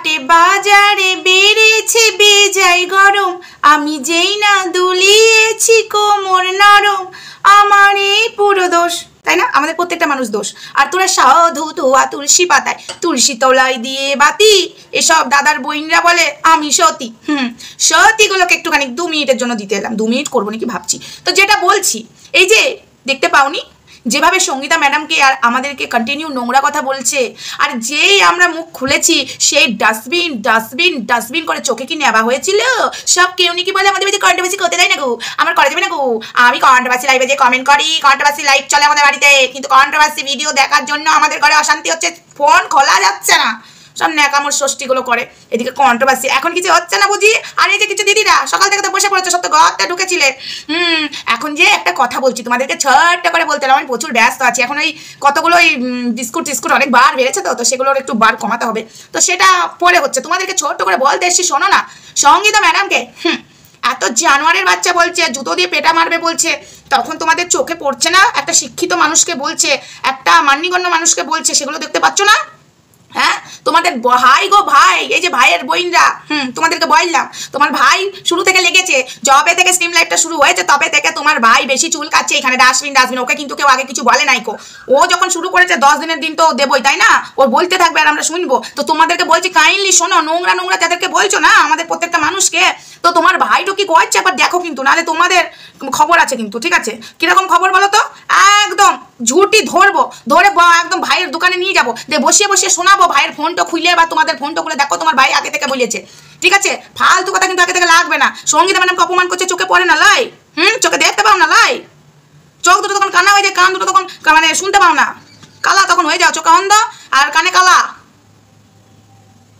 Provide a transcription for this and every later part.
হাটে বাজারে বেড়েছে বেজায় গরম, আমি যেই না দুলিয়েছি কোমর নরম, আমার এই পুরো দোষ। তাই না? আমাদের প্রত্যেকটা মানুষ দোষ। আর তোরা সাধু তোয়া তুলসী পাতায় তুলসী তলায় দিয়ে বাতি, এসব দাদার বইনরা বলে আমি সতী। সতীগুলোকে একটুখানি 2 মিনিটের জন্য দিতে এলাম। 2 মিনিট করবো নাকি ভাবছি। তো যেটা বলছি, এই যে দেখতে পাওনি যেভাবে সঙ্গীতা ম্যাডামকে আর আমাদেরকে কন্টিনিউ নোংরা কথা বলছে, আর যেই আমরা মুখ খুলেছি সেই ডাস্টবিন ডাস্টবিন ডাস্টবিন করে চোখে কি নেওয়া হয়েছিল সব। কেউ নাকি বলে আমাদের বাড়িতে কন্ট্রোভার্সি করতে দেয় না গো, আমার করা যাবে না গো। আমি কন্ট্রোভার্সি লাইভে যে কমেন্ট করি, কন্ট্রোভার্সি লাইভ চলে আমাদের বাড়িতে, কিন্তু কন্ট্রোভার্সি ভিডিও দেখার জন্য আমাদের ঘরে অশান্তি হচ্ছে, ফোন খোলা যাচ্ছে না, সব ন্যাকামোর ষষ্ঠীগুলো করে। এদিকে কন্ট্রোভার্সি এখন কিছু হচ্ছে না বুঝি। আর এই যে কিছু দিদিরা সকাল থেকে তো বসে পড়েছে, সব তো ঘরটা ঢুকেছিলে। এখন যে একটা কথা বলছি তোমাদেরকে ছোট্ট করে বলতে আমি প্রচুর ব্যস্ত আছি এখন। ওই কতগুলো ওই বিস্কুট টিস্কুট অনেক বার বেড়েছে, তো সেগুলোর একটু বার কমাতে হবে, তো সেটা পরে হচ্ছে। তোমাদেরকে ছোট্ট করে বলতে এসছি, শোনো না সঙ্গীতা ম্যাডামকে। এত জানোয়ারের বাচ্চা বলছে, জুতো দিয়ে পেটা মারবে বলছে, তখন তোমাদের চোখে পড়ছে না? একটা শিক্ষিত মানুষকে বলছে, একটা মান্যগণ্য মানুষকে বলছে, সেগুলো দেখতে পাচ্ছ না? হ্যাঁ, তোমাদের ভাই গো ভাই, এই যে ভাইয়ের বইনরা, তোমাদেরকে বললাম তোমার ভাই শুরু থেকে লেগেছে, যবে থেকে স্ট্রিম লাইভটা শুরু হয়েছে তবে থেকে তোমার ভাই বেশি চুল কাটছে এখানে ডাস্টবিন ডাস্টবিন। ওকে কিন্তু কেউ আগে কিছু বলে নাই কো। ও যখন শুরু করেছে 10 দিনের দিন তো দেবই, তাই না? ও বলতে থাকবে আর আমরা শুনবো। তো তোমাদেরকে বলছি কাইন্ডলি শোনো, নোংরা নোংরা যাদেরকে বলছো না আমাদের প্রত্যেকটা মানুষকে, তো তোমার ভাইটো কি করছে একবার দেখো কিন্তু, নাহলে তোমাদের খবর আছে কিন্তু, ঠিক আছে? কিরকম খবর বলো তো? একদম ঝুটি ধরবো, ধরে একদম ভাইয়ের দোকানে নিয়ে যাবো, দিয়ে বসিয়ে বসিয়ে শোনাবো ভাইয়ের ফোনটা খুলে, বা তোমাদের ফোনটা খুলে দেখো তোমার ভাই আগে থেকে বলেছে, ঠিক আছে? ফালতু কথা কিন্তু আগে থেকে লাগবে না। সঙ্গীতা ম্যাডামকে অপমান করছে, চোখে পড়ে না লাই? চোখে দেখতে পাও না লাই? চোখ দুটো তখন কানা হয়ে যায়, কান দুটো তখন মানে শুনতে পাও না, কালা তখন হয়ে যাও, চোখে অন্ধ আর কানে কালা,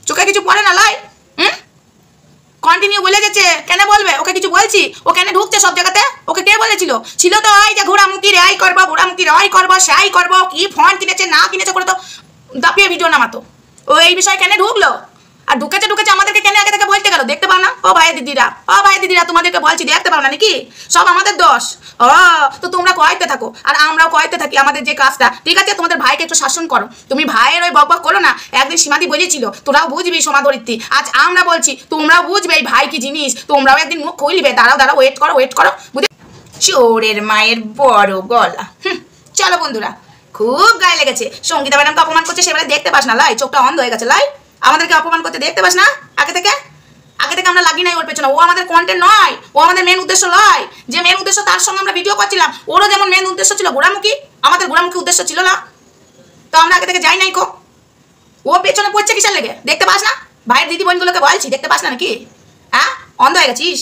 চোখে কিছু পড়ে না লাই? কন্টিনিউ বলে যাচ্ছে, কেন বলবে? ওকে কিছু বলছি? ও কেন ঢুকছে সব জায়গাতে? ওকে কে বলেছিল? ছিল তো ওই যে ঘোড়ামুখী রেয়াই করবো, ঘোড়ামুখী রেয়াই করবো, সেই করবো, কি ফোন কিনেছে না কিনেছে করে তো দাপিয়ে ভিডিও নামাতো। ও এই বিষয়ে কেন ঢুকলো? আর ঢুকেছে আমাদেরকে কেন আগে থেকে বলতে গেল? দেখতে পাও না? ও ভাই দিদিরা তোমাদেরকে বলছি, দেখতে পাও না নাকি? সব আমাদের দোষ। তো তোমরা কয়েতে থাকো আর আমরাও কয়েতে থাকি আমাদের যে কাজটা, ঠিক আছে? তোমাদের ভাইকে একটু শাসন করো, তুমি ভাইয়ের ওই বক করো না। একদিন সীমাদি বলেছিল তোরাও বুঝবি সমাধরিত্রী, আজ আমরা বলছি তোমরাও বুঝবে এই ভাই কি জিনিস, তোমরাও একদিন মুখ খুলবে। দাঁড়াও ওয়েট করো বুঝে। চোরের মায়ের বড় গলা। চলো বন্ধুরা, খুব গায়ে লেগেছে। সঙ্গীতা ম্যাডামকে অপমান করছে, সেবেলা দেখতে পাস না লাই? চোখটা অন্ধ হয়ে গেছে লাই? আমাদেরকে অপমান করতে দেখতে পাস না? আগে থেকে আমরা লাগি নাই ওর পেছনে। ও আমাদের কন্টেন্ট নয়, ও আমাদের মেন উদ্দেশ্য নয়। যে মেন উদ্দেশ্য তার সঙ্গে আমরা ভিডিও করছিলাম, ওরও যেমন মেন উদ্দেশ্য ছিল ঘোড়ামুখী, আমাদের ঘোড়ামুখী উদ্দেশ্য ছিল না। তো আমরা আগে থেকে যাই নাই কো। ও পেছনে পড়ছে কিসের লেগে? দেখতে পাস না? ভাইয়ের দিদি বোনগুলোকে বলছি, দেখতে পাস না নাকি? হ্যাঁ, অন্ধ হয়ে গেছিস?